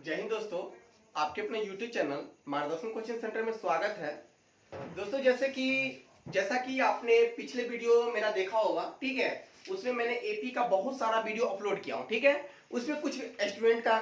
जय हिंद दोस्तों, आपके अपने YouTube चैनल मार्गदर्शन कोचिंग सेंटर में स्वागत है। दोस्तों जैसा कि आपने पिछले वीडियो मेरा देखा होगा, ठीक है। उसमें मैंने एपी का बहुत सारा वीडियो अपलोड किया हूँ, ठीक है। उसमें कुछ स्टूडेंट का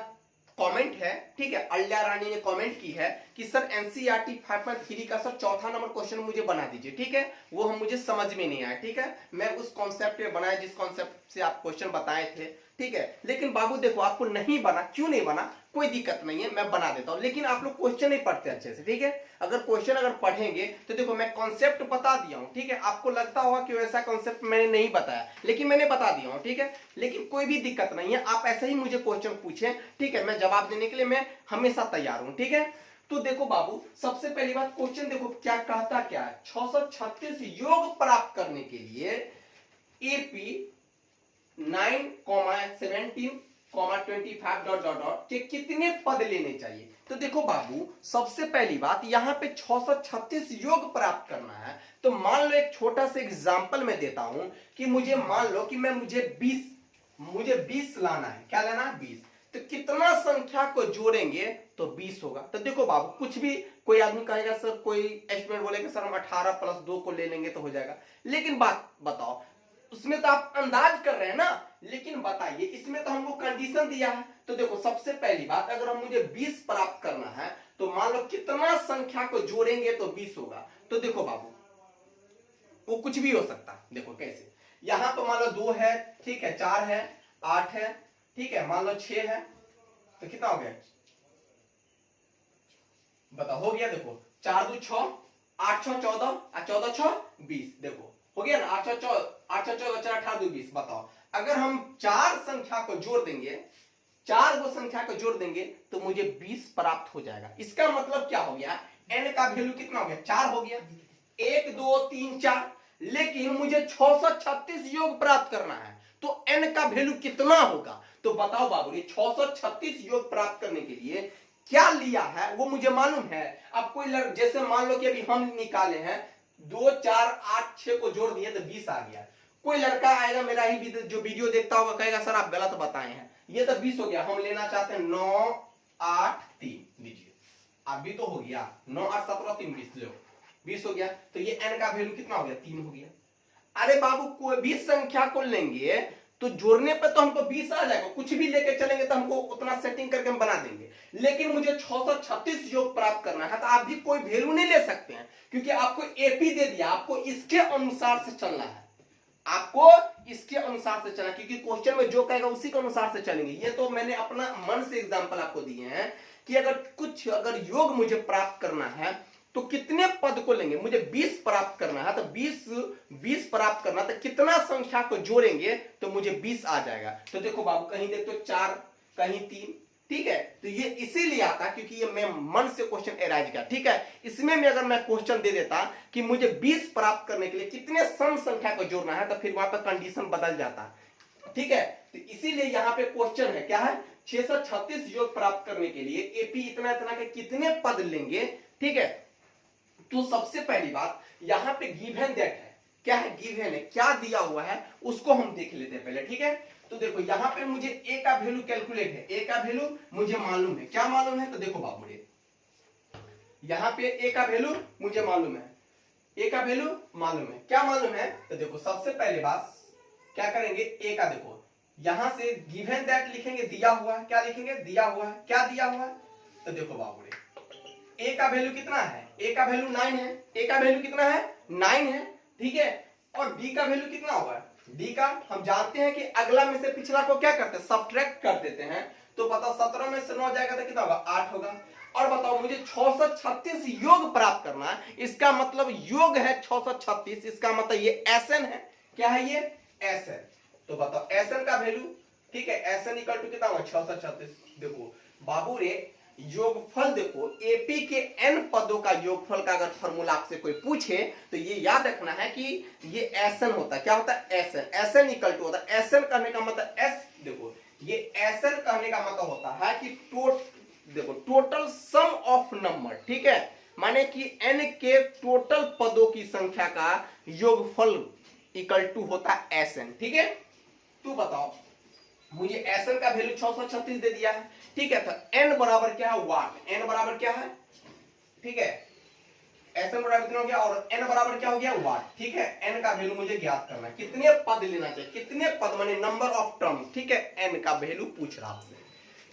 कमेंट है, ठीक है। अल्ला रानी ने कमेंट की है कि सर एनसीईआरटी 5.3 का सर चौथा नंबर क्वेश्चन मुझे बना दीजिए, ठीक है। वो हम मुझे समझ में नहीं आया, ठीक है। मैं उस कॉन्सेप्ट पे बनाया जिस कॉन्सेप्ट से आप क्वेश्चन बताए थे, ठीक है। लेकिन बाबू देखो, आपको नहीं बना, क्यों नहीं बना, कोई दिक्कत नहीं है, मैं बना देता हूं। लेकिन आप लोग क्वेश्चन नहीं पढ़ते अच्छे से, ठीक है। अगर क्वेश्चन पढ़ेंगे तो देखो मैं कॉन्सेप्ट बता दिया हूं, ठीक है। आपको लगता होगा कि वैसा कॉन्सेप्ट मैंने नहीं बताया, लेकिन मैंने बता दिया हूं, ठीक है। लेकिन कोई भी दिक्कत नहीं है, आप ऐसे ही मुझे क्वेश्चन पूछें, ठीक है। मैं जवाब देने के लिए मैं हमेशा तैयार हूं, ठीक है। तो देखो बाबू, सबसे पहली बात क्वेश्चन देखो क्या कहता, क्या है 636 योग प्राप्त करने के लिए एपी 9, 17, 25 डॉट डॉट डॉट के कितने पद लेने चाहिए। तो देखो बाबू, सबसे पहली बात यहाँ पे 636 योग प्राप्त करना है। तो मान लो एक छोटा सा एग्जांपल मैं देता हूं कि मान लो कि मुझे 20 लाना है। क्या लाना है? 20। तो कितना संख्या को जोड़ेंगे तो 20 होगा। तो देखो बाबू, कुछ भी कोई आदमी कहेगा सर, कोई स्टूडेंट बोलेगा सर हम 18 + 2 को ले लेंगे तो हो जाएगा। लेकिन बात बताओ, उसमें तो आप अंदाज कर रहे हैं ना। लेकिन बताइए, इसमें तो हमको कंडीशन दिया है। तो देखो सबसे पहली बात, अगर मुझे 20 प्राप्त करना है तो मान लो कितना संख्या को जोड़ेंगे तो 20 होगा। तो देखो बाबू, वो कुछ भी हो सकता है। देखो कैसे, यहां तो मान लो 2 है, ठीक है, 4 है, 8 है, ठीक है, मान लो 6 है, तो कितना हो गया? बताओ, हो गया। देखो 4 2 6, 8 6 14 और 14 6 20। देखो हो गया ना, 8 6 14 4 18 2 20। बताओ, अगर हम 4 संख्या को जोड़ देंगे, 4 गो संख्या को जोड़ देंगे तो मुझे 20 प्राप्त हो जाएगा। इसका मतलब क्या हो गया? n का वैल्यू कितना हो गया? 4 हो गया। 1 2 3 4। लेकिन मुझे 636 योग प्राप्त करना है, तो n का वैल्यू कितना होगा? तो बताओ बाबू, ये 636 योग प्राप्त करने के लिए क्या लिया है वो मुझे मालूम है। अब कोई जैसे मान लो कि अभी हम निकाले हैं 2 4 8 6 को जोड़ दिए तो 20 आ गया। कोई लड़का आएगा, मेरा ही जो वीडियो देखता होगा, कहेगा सर आप गलत बताए हैं, ये तो 20 हो गया, हम लेना चाहते हैं 9 8 3। लीजिए, अभी तो हो गया 9 8 17 3 20, लो 20 हो गया। तो ये n का वैल्यू कितना हो गया? 3 हो गया। अरे बाबू, कोई भी संख्या को लेंगे तो जोड़ने पे तो हमको 20 आ जाएगा। कुछ भी लेके चलेंगे तो हमको उतना सेटिंग करके हम बना देंगे। लेकिन मुझे 636 योग प्राप्त करना है, तो आप भी कोई वैल्यू नहीं ले सकते हैं, क्योंकि आपको एपी दे दिया, आपको इसके अनुसार से चलना है। आपको इसके अनुसार से चलना, क्योंकि क्वेश्चन में जो कहेगा उसी के अनुसार से चलेंगे। ये तो मैंने अपना मन से एग्जांपल आपको दिए हैं कि अगर योग मुझे प्राप्त करना है तो कितने पद को लेंगे। मुझे 20 प्राप्त करना है, तो 20 प्राप्त करना, तो कितना संख्या को जोड़ेंगे तो मुझे 20 आ जाएगा। तो देखो बाबू, कहीं देखो 4, कहीं 3, ठीक है। तो ये इसीलिए आता क्योंकि ये मैं मन से क्वेश्चन एराइज किया, ठीक है। इसमें मैं अगर मैं क्वेश्चन दे देता कि मुझे 20 प्राप्त करने के लिए कितने सम संख्या को जोड़ना है, तो फिर वहां पर कंडीशन बदल जाता, ठीक है। तो इसीलिए यहाँ पे क्वेश्चन है, क्या है? 636 योग प्राप्त करने के लिए एपी इतना इतना के कितने पद लेंगे, ठीक है। तो सबसे पहली बात, यहां पे गिवन दैट है। क्या है? गिवन है, क्या दिया हुआ है उसको हम देख लेते हैं पहले, ठीक है। तो देखो यहां पे मुझे ए का वैल्यू कैलकुलेट है, ए का वैल्यू मुझे मालूम है। क्या मालूम है? तो देखो बाबू रे, यहां पे ए का वैल्यू मुझे मालूम है, ए का वैल्यू मालूम है। क्या मालूम है? तो देखो सबसे पहले बात क्या करेंगे, ए का देखो यहां से गिवन दैट लिखेंगे, दिया हुआ है। क्या लिखेंगे? दिया हुआ है। क्या दिया हुआ है? तो देखो बाबू रे, ए का वैल्यू कितना है? ए का वैल्यू 9 है। ए का वैल्यू कितना है? 9 है, ठीक है। और डी का वैल्यू कितना होगा? डी का हम जानते हैं कि अगला में से पिछला को क्या करते हैं? सब्ट्रैक्ट कर देते हैं। तो बताओ 17 में से 9 जाएगा तो कितना होगा? 8 होगा। और बताओ मुझे 636 योग प्राप्त करना है, इसका मतलब योग है 636, इसका मतलब ये एसएन है। क्या है ये? एसएन। तो बताओ एसएन का वैल्यू, ठीक है, एसएन इक्वल टू कितना होगा? 636। देखो बाबू रे, योगफल देखो, एपी के n पदों का योगफल का अगर फॉर्मूला आपसे कोई पूछे तो ये याद रखना है कि ये एसएन होता है। क्या होता है? एसएन। एसएन इक्वल टू होता है, एसएन करने का मतलब एस, देखो ये एसएन करने का मतलब होता है कि देखो टोटल सम ऑफ नंबर, ठीक है। माने कि n के टोटल पदों की संख्या का योगफल इक्वल टू होता है एसएन, ठीक है। तो बताओ मुझे एसएन का वैल्यू 636 दे दिया है, ठीक है। तो एन बराबर क्या है, वाट। एन बराबर क्या है, ठीक है, एसएन बराबर कितना हो गया और एन बराबर क्या हो गया, वाट, ठीक है। एन का वैल्यू मुझे ज्ञात करना है, कितने पद लेना चाहिए, कितने पद माने नंबर ऑफ टर्म्स, ठीक है। एन का वैल्यू पूछ रहा आपसे,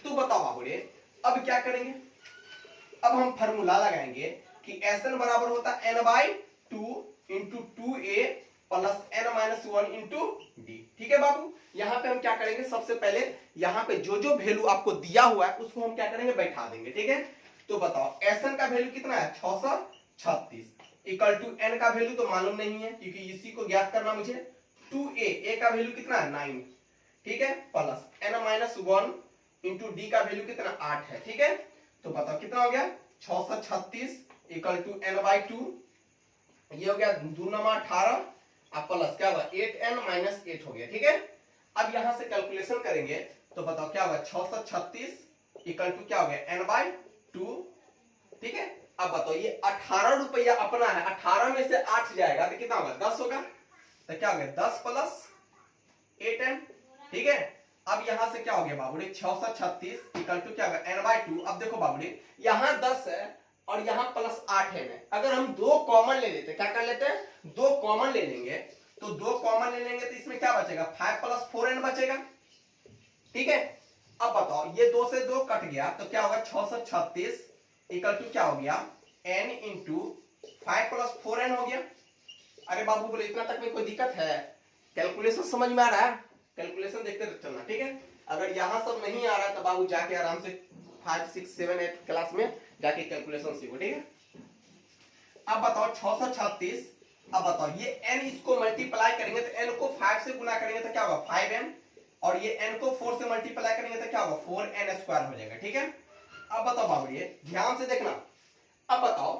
तो बताओ बाबू रे अब क्या करेंगे। अब हम फॉर्मूला लगाएंगे कि एसएन बराबर होता है n by 2 into 2a plus N minus 1 into d, ठीक है बाबू। यहां पे हम क्या करेंगे, सबसे पहले यहां पे जो जो वैल्यू आपको दिया हुआ है उसको हम क्या करेंगे, बैठा देंगे, ठीक है। तो बताओ एसएन का वैल्यू कितना है, 636 इक्वल टू एन का वैल्यू तो मालूम नहीं है क्योंकि इसी को ज्ञात करना मुझे। 2a का वैल्यू कितना है, 9, ठीक है, plus N minus 1 into d का वैल्यू कितना 8 है, ठीक है। तो बताओ कितना हो गया, 636 इक्वल टू एन बाई 2, ये हो गया 2 9 18 अब प्लस क्या होगा 8n माइनस 8 हो गया, ठीक है। अब यहां से कैलकुलेशन करेंगे तो बताओ क्या होगा, 636 इक्वल टू क्या हो गया n बाई 2, ठीक है। अब बताओ ये 18 रुपया अपना है, 18 में से 8 जाएगा तो कितना होगा, 10 होगा। तो क्या हो गया 10 प्लस 8n, ठीक है। अब यहां से क्या हो गया बाबू 636 इक्वल टू क्या होगा n बाई 2। अब देखो बाबू यहां 10 है और यहां प्लस 8 है, अगर हम दो कॉमन ले लेते, क्या कर लेते हैं, दो कॉमन ले लेंगे, तो दो कॉमन ले लेंगे तो इसमें क्या बचेगा, 5 प्लस 4n बचेगा, ठीक है। अब बताओ ये 2 से 2 कट गया तो क्या होगा 636 इक्वल टू क्या हो गया n इंटू 5 प्लस 4n हो गया। अरे बाबू बोले इतना तक में कोई दिक्कत है, कैलकुलेशन समझ में आ रहा है, कैलकुलेशन देखते चलना, ठीक है। अगर यहां सब नहीं आ रहा है तो बाबू जाके आराम से 5 6 7 8 क्लास में जाके कैलकुलेशन सीखो, ठीक है। अब बताओ 636, अब बताओ ये n इसको मल्टीप्लाई करेंगे तो n को 5 से गुना करेंगे तो क्या होगा 5n, और ये n को 4 से मल्टीप्लाई करेंगे तो क्या होगा 4n स्क्वायर हो जाएगा, ठीक है। अब बताओ बाबू ये ध्यान से देखना। अब बताओ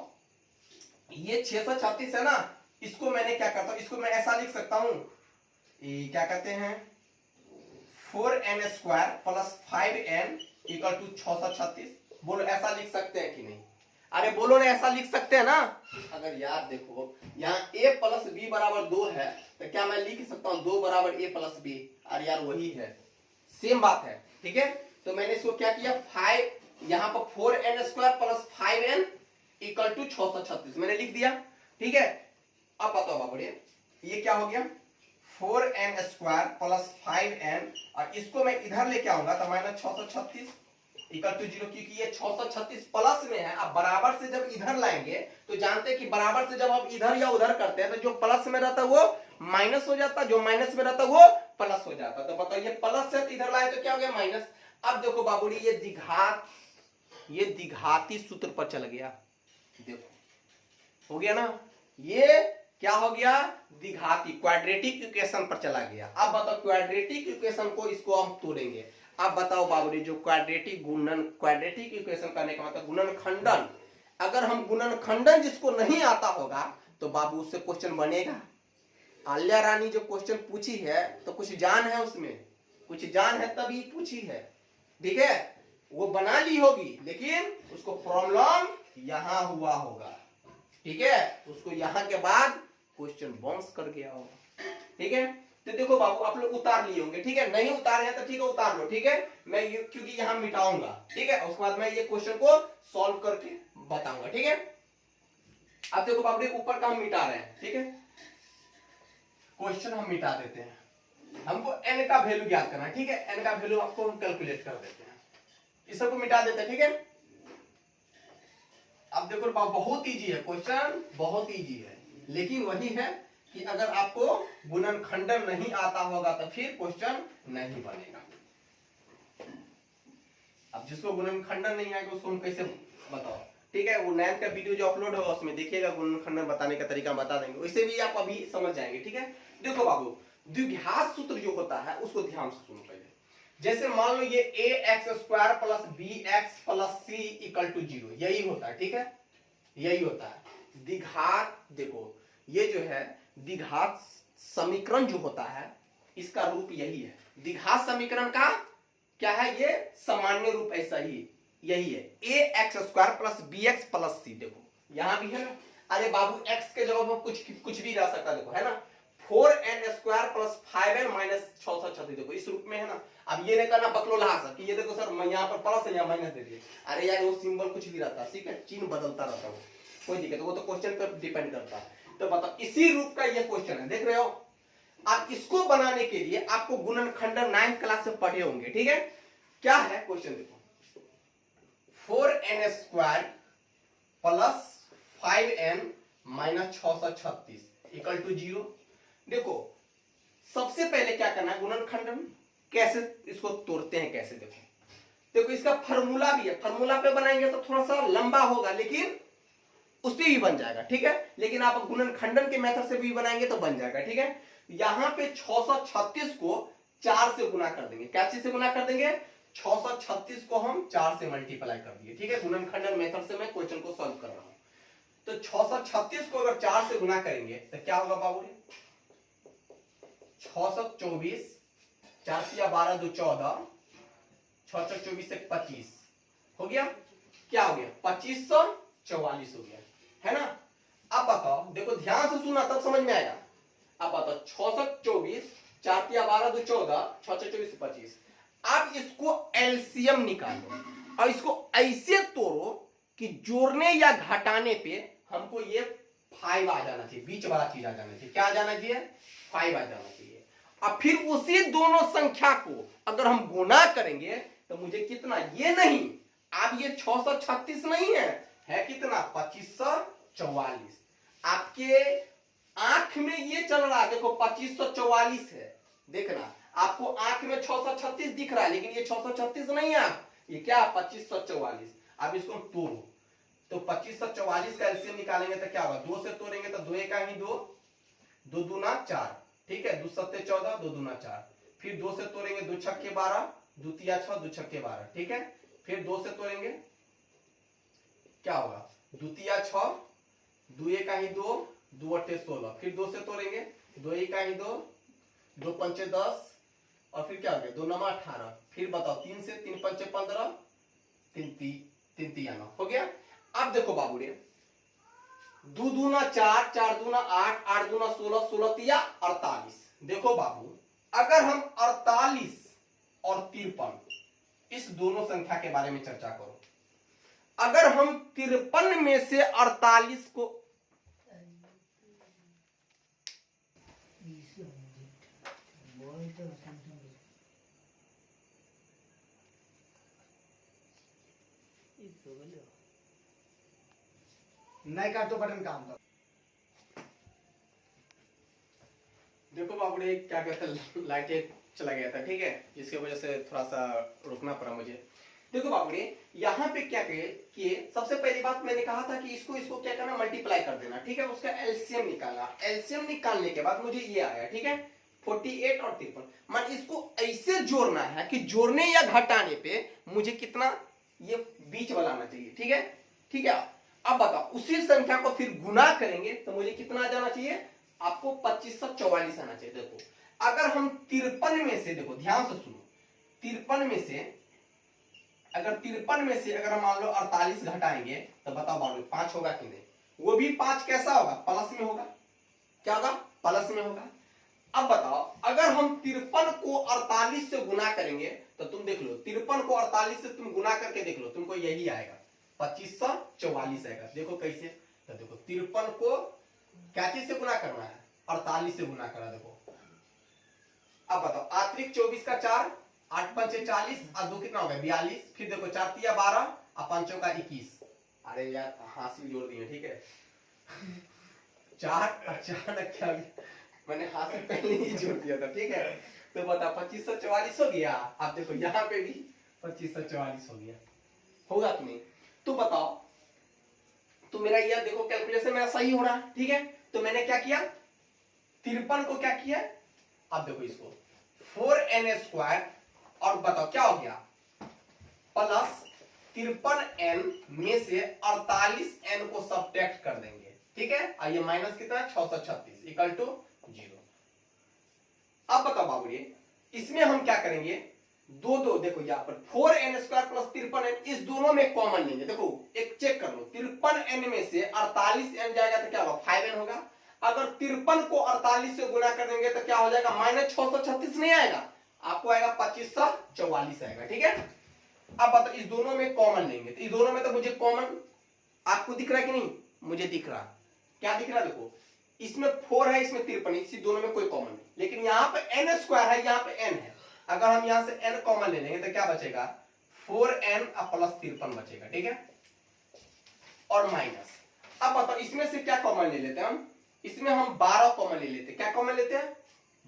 ये 636 है ना, इसको मैंने क्या करता हूं, इसको मैं ऐसा लिख सकता हूं, क्या कहते हैं 4n square plus 5n equal to 636। बोलो ऐसा लिख सकते हैं कि नहीं, अरे बोलो ना ऐसा लिख सकते हैं ना। अगर यार देखो यहाँ a प्लस बी बराबर 2 है तो क्या मैं लिख सकता हूँ 2 बराबर a प्लस बी, अरे यार वही है, सेम बात है, ठीक है। तो मैंने इसको क्या किया 5 यहाँ पर 4n square plus 5n equal to 636 मैंने लिख दिया, ठीक है। अब बताओ बाबू ये क्या हो गया 4n स्क्वायर प्लस 5n, और इसको मैं इधर लेके आऊंगा तो माइनस 636 इक्वल टू 0, क्योंकि ये 636 प्लस में है। अब बराबर से जब इधर लाएंगे तो जानते हैं कि बराबर से जब हम इधर या उधर करते हैं तो जो प्लस में रहता है वो माइनस हो जाता, जो माइनस में रहता है वो प्लस हो जाता। तो बताओ ये प्लस है तो इधर लाए तो क्या हो गया माइनस। अब देखो बाबूजी ये द्विघाती सूत्र पर चल गया, देखो हो गया ना, ये क्या हो गया द्विघाती क्वाड्रेटिक इक्वेशन पर चला गया। अब बताओ क्वाड्रेटिक इक्वेशन को इसको हम तोड़ेंगे। अब बताओ बाबूजी जो क्वाड्रेटिक इक्वेशन करने का मतलब गुणनखंडन, अगर हम गुणनखंडन जिसको नहीं आता होगा तो बाबू उससे क्वेश्चन बनेगा। आल्या रानी जो क्वेश्चन पूछी है तो कुछ जान है उसमें, कुछ जान है तभी पूछी है, ठीक है, वो बना ली होगी लेकिन उसको प्रॉब्लम यहां हुआ होगा, ठीक है, उसको यहां के बाद क्वेश्चन बाउंस कर गया होगा, ठीक है। तो देखो बाबू आप लोग उतार लिए होंगे, ठीक है, नहीं उतारे हैं तो ठीक है उतार लो, ठीक है। मैं क्योंकि यहां मिटाऊंगा, ठीक है, उसके बाद मैं ये क्वेश्चन को सॉल्व करके बताऊंगा, ठीक है। अब देखो बाबू ऊपर का हम मिटा रहे हैं, ठीक है, क्वेश्चन हम मिटा देते हैं, हमको n का वैल्यू ज्ञात करना है, ठीक है, n का वैल्यू आपको हम कैलकुलेट कर देते हैं, इस सबको मिटा देते हैं, ठीक है। अब देखो बहुत इजी है क्वेश्चन, बहुत इजी है, लेकिन वही है कि अगर आपको गुणनखंडन नहीं आता होगा तो फिर क्वेश्चन नहीं बनेगा। अब जिसको गुणनखंडन नहीं आएगा उसको हम कैसे बताओ, ठीक है, वो 9th का वीडियो जो अपलोड होगा उसमें देखिएगा, गुणनखंडन बताने का तरीका बता देंगे, वैसे भी आप अभी समझ जाएंगे, ठीक है। देखो बाबू द्विघात सूत्र जो होता है उसको ध्यान से सुनो पहले। जैसे मान लो ये ax square plus bx plus c equal to 0, यही होता है, ठीक है, यही होता है द्विघात। देखो ये जो है द्विघात समीकरण जो होता है इसका रूप यही है, द्विघात समीकरण का क्या है, ये सामान्य रूप ऐसा ही यही है ax square plus bx plus c। देखो यहां भी है ना, अरे बाबू x के जगह पर कुछ भी रह सकता, देखो है ना 4n² प्लस 5n माइनस 636। देखो इस रूप में है ना। अब ये नहीं करना बकलोला सर कि ये देखो सर मैं यहाँ पर प्लस है यहाँ माइनस दे दिए। अरे यार वो सिंबल कुछ भी रहता है, ठीक है, चिन्ह बदलता रहता है, कोई दिक्कत, वो तो क्वेश्चन पर डिपेंड करता है। तो बताओ इसी रूप का ये क्वेश्चन है, देख रहे हो। आप इसको बनाने के लिए आपको गुणनखंडन 9th क्लास से पढ़े होंगे, ठीक है। क्या है क्वेश्चन देखो, 4n² plus 5n minus 636 equal to 0। देखो सबसे पहले क्या करना है, गुणनखंडन कैसे इसको तोड़ते हैं कैसे, देखो इसका फार्मूला भी है, फार्मूला पे बनाएंगे तो थोड़ा सा लंबा होगा लेकिन उस पे भी बन जाएगा, ठीक है। लेकिन आप गुणनखंडन के मेथड से भी बनाएंगे तो बन जाएगा, ठीक है। यहां पे 636 को 4 से गुना कर देंगे। क्या चीज से गुना कर देंगे, 636 को हम 4 से मल्टीप्लाई कर दिए, ठीक है। गुणनखंडन मेथड से मैं क्वेश्चन को सॉल्व कर रहा हूं। तो 636 को अगर 4 से गुना करेंगे तो क्या होगा बाबू, 624, 4 या 12 2 14, 624 से 25 हो गया, क्या हो गया 2544 हो गया, है ना। अब बताओ, देखो ध्यान से सुनना तब समझ में आएगा। अब बताओ 624, 4 या 12 2 14, 624 से 25। आप इसको एलसीएम निकालो और इसको ऐसे तोड़ो कि जोड़ने या घटाने पे हमको ये 5 आ जाना चाहिए, बीच वाला चीज आ जाना चाहिए। क्या आ जाना चाहिए, 5 आ जाना चाहिए। अब फिर उसी दोनों संख्या को अगर हम गुना करेंगे तो मुझे कितना, ये नहीं, आप ये 636 नहीं है कितना 2544। आपके आंख में ये चल रहा है, देखो 2544 है, देखना आपको आंख में 636 दिख रहा है लेकिन ये 636 नहीं है, ये क्या 2544। अब इसको हम तोड़ो तो 2544 का एलसीएम निकालेंगे तो क्या होगा, 2 से तोड़ेंगे तो 2 का ही 2, 2 दूना 4, ठीक है, 2 सत्ते 14, 2 दूना 4। फिर 2 से तोड़ेंगे 2 छक्के 12, 2 तिया 6, 2 छक्के 12, ठीक है। फिर 2 से तोड़ेंगे क्या होगा, 2 तिया 6, 2 का ही 2, 2 अट्ठे 16। फिर 2 से तोड़ेंगे 2 का ही 2, 2 पंचे 10 और फिर क्या हो गया 2 नमा 18। फिर बताओ 3 से 3 पंचे 15, 3 तिया 9 हो गया। अब देखो बाबू रे, 2 दूना 4, 4 दूना 8, 8 दूना 16, 16 तिया 48। देखो बाबू अगर हम 48 और 53 इस दोनों संख्या के बारे में चर्चा करो, अगर हम 53 में से 48 को नहीं कर तो बटन काम दो। देखो बाबूड़े क्या कहते हैं, लाइटें चला गया था, ठीक है, जिसकी वजह से थोड़ा सा रुकना पड़ा मुझे। देखो बाबूड़े यहाँ पे क्या किए, सबसे पहली बात मैंने कहा था कि इसको क्या करना, मल्टीप्लाई कर देना, ठीक है, उसका एलसीएम निकालना। एलसीएम निकालने के बाद मुझे ये आया, ठीक है, 48 और 53। मान इसको ऐसे जोड़ना है कि जोड़ने या घटाने पे मुझे कितना, ये बीच वाला आना चाहिए, ठीक है, ठीक है। अब बताओ उसी संख्या को फिर गुना करेंगे तो मुझे कितना आ जाना चाहिए, आपको 2544 आना चाहिए। देखो अगर हम 53 में से, देखो ध्यान से सुनो, 53 में से अगर हम मान लो 48 घटाएंगे तो बताओ बाबू 5 होगा कि नहीं, वो भी 5 कैसा होगा, प्लस में होगा, क्या होगा, प्लस में होगा। अब बताओ अगर हम 53 को 48 से गुना करेंगे तो तुम देख लो, 53 को 48 से तुम गुना करके देख लो, तुमको यही आएगा 2544 आएगा। देखो कैसे, तो देखो 53 को क्या चीज से गुना करना है, 48 से गुना करना। देखो अब बताओ आत्रिक 24 का 4, 8 पंचे 40 और 2 कितना हो गया 42। फिर देखो 4 तिया 12 और 5 का 21। अरे यार हासिल जोड़ दिए, ठीक है, 4 अचानक क्या गया, मैंने हासिल पहले ही जोड़ दिया था, ठीक है। तो बता 2544 हो गया। आप देखो यहाँ पे भी 2544 हो गया, होगा कि नहीं। तो बताओ, तो मेरा यह देखो कैलकुलेशन मेरा सही हो रहा है, ठीक है। तो मैंने क्या किया, 53 को क्या किया, अब देखो इसको 4n² और बताओ क्या हो गया, प्लस 53n में से 48n को सब्ट्रैक्ट कर देंगे, ठीक है। और ये माइनस कितना 636 इक्वल टू 0। अब बताओ बाबू इसमें हम क्या करेंगे, दो देखो यहाँ पर 4n² प्लस 53n इस दोनों में कॉमन लेंगे। देखो एक चेक कर लो, 53n में से 48n जाएगा तो क्या होगा 5n होगा, अगर 53 को 48 से गुना कर देंगे तो क्या हो जाएगा, -636 नहीं आएगा, आपको आएगा 2544 आएगा। ठीक है, अब बताओ इस दोनों में कॉमन लेंगे, तो इस दोनों में तो मुझे कॉमन आपको दिख रहा है कि नहीं, मुझे दिख रहा, क्या दिख रहा, देखो इसमें 4 है, इसमें 53, इसी दोनों में कोई कॉमन नहीं, लेकिन यहाँ पे n स्क्वायर है, यहाँ पे n है, अगर हम यहाँ से n कॉमन ले लेंगे तो क्या बचेगा, 4n प्लस 53 बचेगा। ठीक है, और माइनस, अब बताओ इसमें से क्या कॉमन ले लेते हैं हम, इसमें हम 12 कॉमन ले लेते हैं, क्या कॉमन लेते हैं,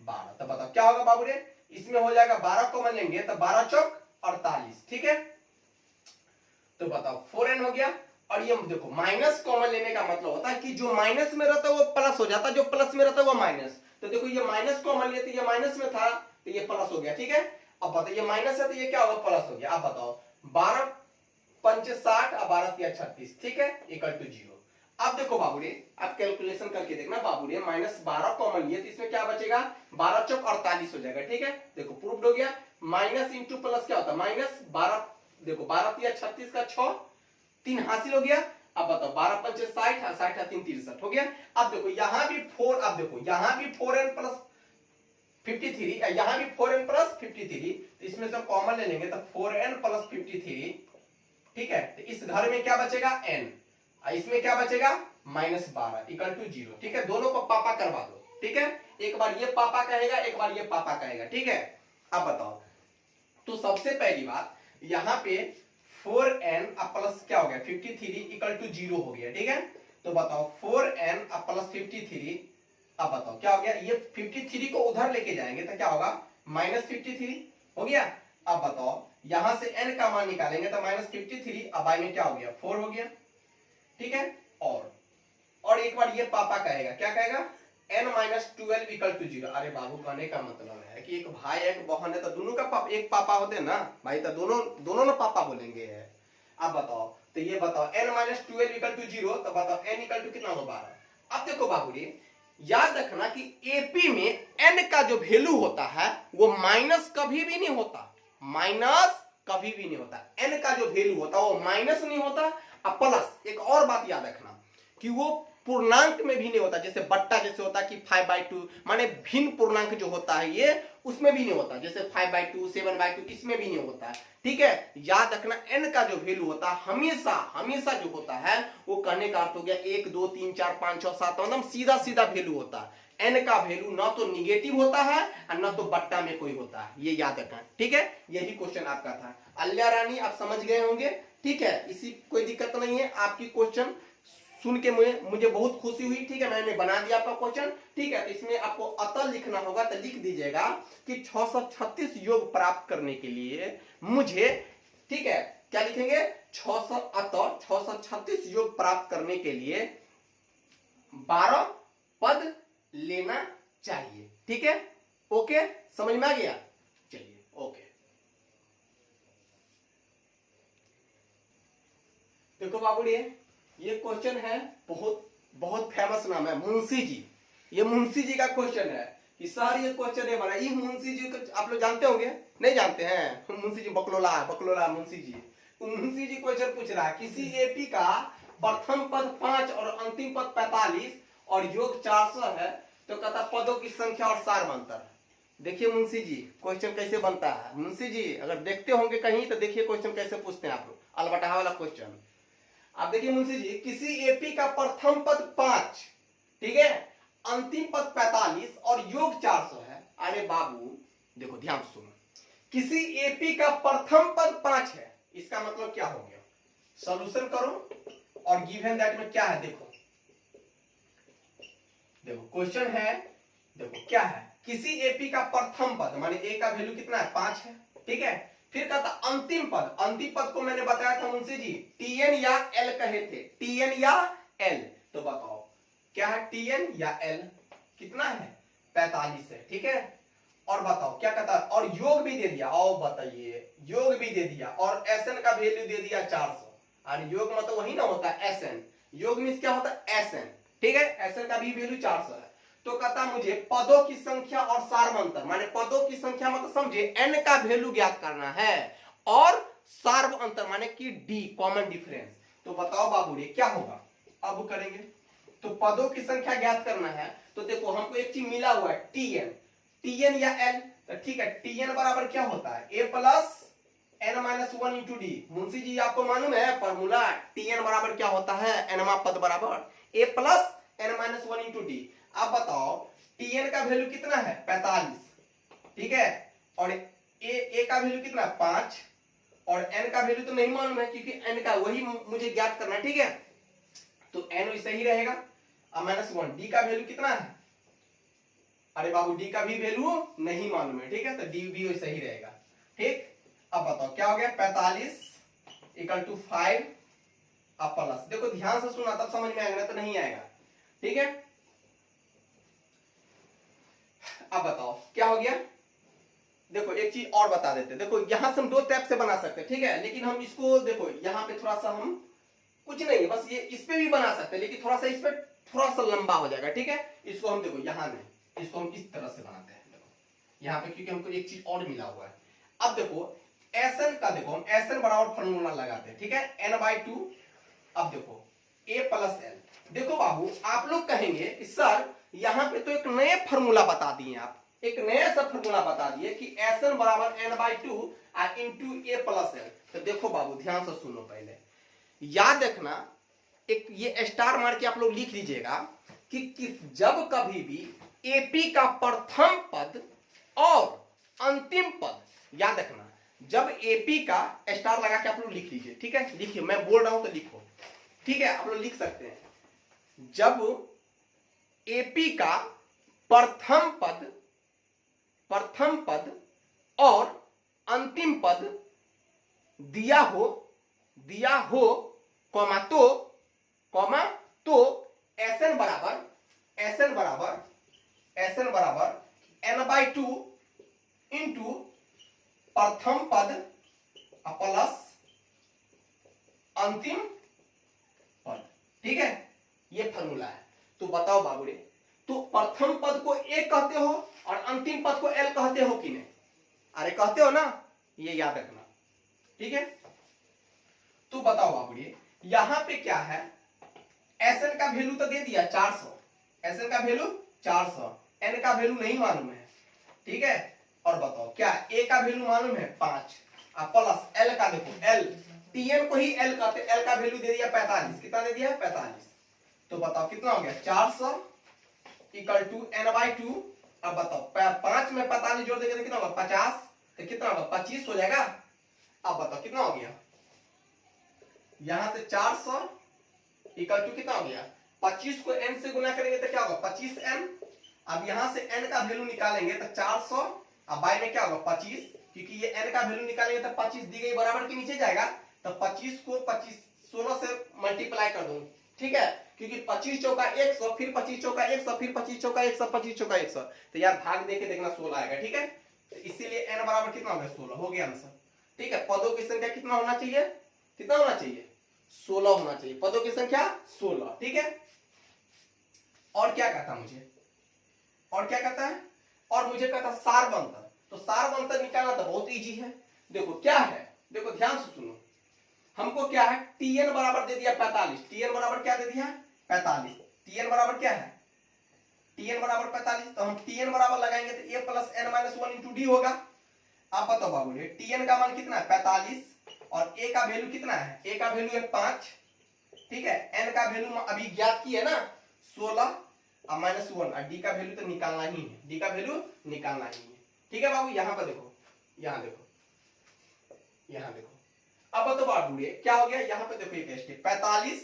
12, तो बताओ क्या होगा बाबू रे, इसमें हो जाएगा 12 कॉमन लेंगे तो 12 चौक 48। ठीक है, तो बताओ 4n हो गया, और ये देखो माइनस कॉमन लेने का मतलब होता है कि जो माइनस में रहता है वो प्लस हो जाता है, जो प्लस में रहता है वो माइनस, तो देखो ये माइनस कॉमन लिए तो ये माइनस में था तो ये प्लस हो गया। ठीक है, अब बताओ ये माइनस है तो ये क्या होगा, प्लस हो गया। अब बताओ 12 5 60 और 12 3 36, ठीक है, इक्वल टू 0। अब देखो बाबूरे, अब कैलकुलेशन करके देखना बाबूरे, -12 कॉमन लिए तो इसमें क्या बचेगा, 12 चौक 48 हो जाएगा। ठीक है, देखो प्रूफ हो गया, माइनस इंटू प्लस क्या होता है, -12, देखो 12 3 36 का 6, 3 हासिल हो गया। अब बताओ 12 5 60, 60 3 63 हो गया। अब देखो यहां भी 4, अब देखो यहां भी 4n प्लस 53, यहां भी 4n प्लस 53, तो इसमें से कॉमन ले लेंगे तो 4n प्लस 53। ठीक है, तो इस घर में क्या बचेगा, n, इसमें क्या बचेगा, -12 इक्वल टू 0। ठीक है, दोनों को पापा करवा दो। ठीक है, एक बार ये पापा कहेगा, एक बार ये पापा कहेगा। ठीक है, अब बताओ, तो सबसे पहली बात यहां पे 4n प्लस क्या हो गया 53 इक्वल टू 0 हो गया। ठीक है, तो बताओ 4n प्लस 53, अब बताओ क्या हो गया, ये 53 को उधर लेके जाएंगे तो क्या होगा, -53 हो गया। अब बताओ यहां से n का मान निकालेंगे तो -53, अब आई में क्या हो गया, 4 हो गया। ठीक है, और एक बार ये पापा कहेगा, क्या कहेगा, n-12 इक्वल टू 0। अरे बाबू कहने का मतलब है कि एक भाई एक बहन है तो दोनों का एक पापा होते हैं ना भाई, तो दोनों ना पापा बोलेंगे। अब बताओ, तो ये बताओ n-12 इक्वल टू 0, तो बताओ n इक्वल टू कितना होगा, 12। अब देखो बाबू रे, याद रखना कि एपी में n का जो वैल्यू होता है वो माइनस कभी भी नहीं होता, माइनस कभी भी नहीं होता, n का जो वैल्यू होता है वो माइनस नहीं होता। अब प्लस एक और बात याद रखना कि वो पूर्णांक में भी नहीं होता, जैसे बट्टा जैसे होता है कि 5/2, माने भिन्न पूर्णांक जो होता है ये उसमें भी नहीं होता, जैसे 5/2 7/2 इसमें भी नहीं होता। ठीक है, याद रखना n का जो वैल्यू होता है हमेशा हमेशा जो होता है वो कहने का अर्थ हो गया 1 2 3 4 5 6 7, मतलब सीधा सीधा वैल्यू होता है। n का वैल्यू ना तो निगेटिव होता है और ना तो बट्टा में कोई होता है, ये याद रखना। ठीक है, यही क्वेश्चन आपका था। अल्या रानी आप समझ गए होंगे। ठीक है, इसी कोई दिक्कत नहीं है, आपकी क्वेश्चन सुन के मुझे बहुत खुशी हुई। ठीक है, मैंने बना दिया आपका क्वेश्चन। ठीक है, तो इसमें आपको अतः लिखना होगा, तो लिख दीजिएगा कि 636 योग प्राप्त करने के लिए मुझे, ठीक है, क्या लिखेंगे, 636 योग प्राप्त करने के लिए 12 पद लेना चाहिए। ठीक है, ओके, समझ में आ गया, चलिए ओके। देखो बाबू ये क्वेश्चन है, बहुत बहुत फेमस नाम है मुंशी जी, ये मुंशी जी का क्वेश्चन है कि सर ये क्वेश्चन है बड़ा, ये मुंशी जी को आप लोग जानते होंगे, नहीं जानते हैं, मुंशी जी बकलोला मुंशी जी, मुंशी जी क्वेश्चन पूछ रहा है किसी एपी का प्रथम पद 5 और अंतिम पद 45 और योग 400 है, तो कहता पदों की संख्या और सारवंतर। देखिए मुंशी जी क्वेश्चन कैसे बनता है, मुंशी जी अगर देखते होंगे कहीं तो देखिए क्वेश्चन कैसे पूछते हैं आप लोग, अलबटहा वाला क्वेश्चन। आप देखिए मुंशी जी, किसी एपी का प्रथम पद 5, ठीक है, अंतिम पद 45 और योग 400 है। अरे बाबू देखो ध्यान सुनो, किसी एपी का प्रथम पद 5 है, इसका मतलब क्या हो गया, सॉल्यूशन करो और गिवन दैट में क्या है, देखो क्वेश्चन है, देखो क्या है, किसी एपी का प्रथम पद माने ए का वैल्यू कितना है, 5 है। ठीक है, फिर कहता अंतिम पद को मैंने बताया था मुंशी जी टीएन या एल कहे थे, टीएन या एल, तो बताओ क्या है, टीएन या एल कितना है, 45 है। ठीक है, और बताओ क्या कहता है, और योग भी दे दिया, और बताइए योग भी दे दिया और एसएन का वैल्यू दे दिया 400, और योग मतलब वही ना होता है एसएन, योग मींस क्या होता है एसएन। ठीक है, एसएन का भी वैल्यू 400 है। तो कहता मुझे पदों की संख्या और सार्वंतर, माने पदों की संख्या मतलब समझे n का वैल्यू ज्ञात करना है और सार्व अंतर माने कि d कॉमन डिफरेंस। तो बताओ बाबू रे क्या होगा, अब करेंगे तो पदों की संख्या ज्ञात करना है तो देखो हमको एक चीज मिला हुआ है टीएन या एल, तो ठीक है टीएन बराबर क्या होता है A plus N minus one into D. Munshi ji आपको मालूम है फॉर्मूला टीएन बराबर क्या होता है, एनवा पद बराबर A plus N minus one into D. अब बताओ टीएन का वैल्यू कितना है 45, ठीक है, और ए का वैल्यू कितना 5 और एन का वैल्यू तो नहीं मालूम है क्योंकि एन का वही मुझे ज्ञात करना है, ठीक है, तो एन वैसे ही रहेगा माइनस वन। डी का वैल्यू कितना है, अरे बाबू डी का भी वैल्यू नहीं मालूम है, ठीक है, तो डी भी वैसे ही रहेगा, ठीक। अब बताओ क्या हो गया 45 इक्वल टू 5 अब प्लस, देखो ध्यान से सुना तब समझ में आएगा तो नहीं आएगा, ठीक है। अब बताओ क्या हो गया, देखो एक चीज और बता देते, देखो यहां से हम दो टाइप से बना सकते हैं, ठीक है, लेकिन हम इसको देखो यहाँ पे थोड़ा सा हम कुछ नहीं है, बस ये इस पे भी बना सकते हैं लेकिन थोड़ा सा इस पे थोड़ा सा लंबा हो जाएगा, ठीक है। इसको हम देखो यहाँ नहीं, इसको हम इस तरह से बनाते हैं, देखो यहाँ पे क्योंकि हमको एक चीज और मिला हुआ है। अब देखो एसएन का देखो हम एसएन बराबर फॉर्मूला लगाते हैं, ठीक है, n/2। अब देखो a प्लस एल, देखो बाबू आप लोग कहेंगे कि सर यहाँ पे तो एक नए फॉर्मूला बता दिए, आप एक नया सा फॉर्मूला बता दिए कि एसएन बराबर n/2 इंटू ए प्लस एल। तो देखो बाबू ध्यान से सुनो, पहले याद रखना, एक ये स्टार मार के आप लोग लिख लीजिएगा कि जब कभी भी एपी का प्रथम पद और अंतिम पद, याद रखना जब एपी का स्टार लगा के आप लोग लिख लीजिए, ठीक है, लिखिए, मैं बोल रहा हूं तो लिखो, ठीक है, आप लोग लिख सकते हैं। जब एपी का प्रथम पद और अंतिम पद दिया हो कॉमा तो एसएन बराबर n/2 इंटू प्रथम पद प्लस अंतिम पद, ठीक है, ये फॉर्मूला है। तो बताओ बाबू रे, तो प्रथम पद को ए कहते हो और अंतिम पद को एल कहते हो कि नहीं, अरे कहते हो ना, ये याद रखना, ठीक है। तो बताओ बाबू रे यहां पे क्या है, एसएन का वैल्यू तो दे दिया 400, एसएन का वैल्यू 400, एन का वैल्यू नहीं मालूम है, ठीक है, और बताओ क्या ए का वैल्यू मालूम है 5 प्लस एल का, देखो एल टीएन को ही एल कहते, एल का वैल्यू दे दिया 45, कितना दे दिया 45। तो बताओ कितना हो गया 400 इक्वल टू n/2। अब बताओ 5 में 45 जोड़ देंगे तो कितना होगा 50, तो कितना होगा 25 हो जाएगा। अब बताओ कितना हो गया, यहां से 400 इक्वल टू कितना हो गया 25 को n से गुना करेंगे तो क्या होगा 25n। अब यहां से n का वैल्यू निकालेंगे तो 400, अब बाई में क्या होगा 25, क्योंकि ये n का वैल्यू निकालेंगे तो 25 दी गई बराबर के नीचे जाएगा, तो 25 को 16 से मल्टीप्लाई कर दूं, ठीक है, क्योंकि 25 चौका 100, फिर 25 चौका 100, फिर 25 चौका 100, 25 चौका 100, तो यार भाग देके देखना 16 आएगा, ठीक है। तो इसीलिए n बराबर कितना हो गया 16 हो गया आंसर, ठीक है। पदों की संख्या कितना होना चाहिए, कितना होना चाहिए 16 होना चाहिए, पदों की संख्या 16, ठीक है। और क्या कहता मुझे, और क्या कहता है, और मुझे कहता सारवंतर, तो सारवंतर निकालना तो बहुत इजी है। देखो क्या है, देखो ध्यान से सुनो, हमको क्या है टीएन बराबर दे दिया 45, टीएन बराबर क्या दे दिया 45, टीएन बराबर क्या है टीएन बराबर 45, तो हम टीएन बराबर लगाएंगे तो A plus N minus one into D होगा। आप बताओ बाबू टीएन का मान कितना है 45 और ए का वैल्यू कितना है, ए का वैल्यू है 5, ठीक है, एन का वैल्यू अभी ज्ञात की है ना 16 और माइनस 1, और डी का वैल्यू तो निकालना ही है, डी का वैल्यू निकालना ही है, ठीक है बाबू। यहाँ पर देखो, यहाँ देखो, यहाँ देखो, अब तो बाबू क्या हो गया, यहाँ पे देखो एक स्टेप 45,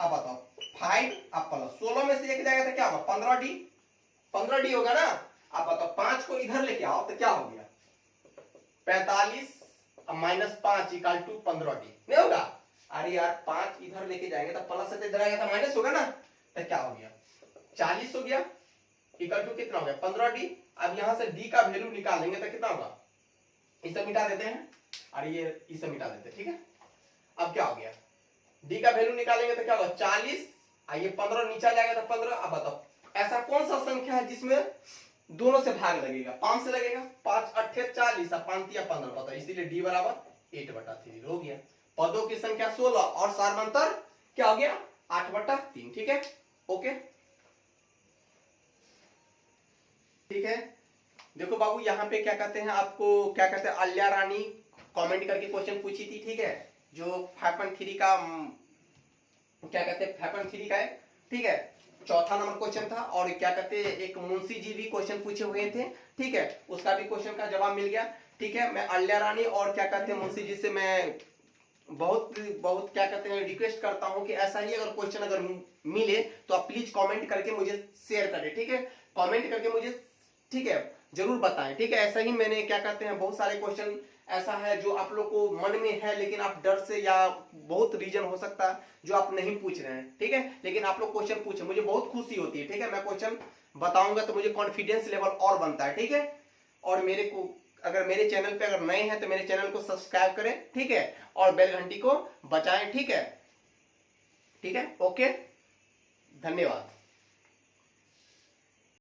अब बताओ 5 अब प्लस 16 में से एक जाएगा तो क्या होगा 15d होगा ना। अब बताओ 5 को इधर लेके आओ तो क्या हो गया 45 अब माइनस 5 इक्वल टू 15d, नहीं होगा, अरे यार 5 इधर लेके जाएंगे तो प्लस से इधर आएगा तो माइनस होगा ना, तो क्या हो गया 40 हो गया इक्वल टू कितना हो गया 15d। अब यहां से d का वैल्यू निकालेंगे तो कितना होगा, इसे मिटा देते हैं और ये इसे मिटा देते हैं, ठीक है। अब क्या हो गया d का वैल्यू निकालेंगे तो क्या होगा 40, ये 15 नीचे जाएगा तो 15। अब बताओ ऐसा कौन सा संख्या है जिसमें दोनों से भाग लगेगा, 5 से लगेगा, 5 8 40 और 5 3 15, बताओ इसीलिए d बराबर 8/3 हो गया। पदों की संख्या 16 और सारवंतर क्या हो गया 8/3, ठीक है। ओके ठीक है। देखो बाबू यहाँ पे क्या कहते हैं, आपको क्या कहते हैं, अल्या रानी कमेंट करके क्वेश्चन पूछी थी, ठीक है, जो 5.3 का क्या कहते हैं 5.3 का है, ठीक है, चौथा नंबर क्वेश्चन था। और क्या कहते हैं एक मुंशी जी भी क्वेश्चन पूछे हुए थे, ठीक है, उसका भी क्वेश्चन का जवाब मिल गया, ठीक है। मैं अल्या रानी और क्या कहते हैं मुंशी जी से मैं बहुत बहुत क्या कहते हैं रिक्वेस्ट करता हूं कि ऐसा ही अगर क्वेश्चन अगर मिले तो आप प्लीज कमेंट करके मुझे शेयर करें, ठीक है, कमेंट करके मुझे, ठीक है, जरूर बताएं, ठीक है। ऐसा ही मैंने क्या कहते हैं बहुत सारे क्वेश्चन ऐसा है जो आप लोग को मन में है लेकिन आप डर से या बहुत रीजन हो सकता है जो आप नहीं पूछ रहे हैं, ठीक है, लेकिन आप लोग क्वेश्चन पूछे, मुझे बहुत खुशी होती है, ठीक है। मैं क्वेश्चन बताऊंगा तो मुझे कॉन्फिडेंस लेवल और बनता है, ठीक है। और मेरे को अगर मेरे चैनल पे अगर नए हैं तो मेरे चैनल को सब्सक्राइब करें, ठीक है, और बेल घंटी को बजाएं, ठीक है, ठीक है, ओके, धन्यवाद।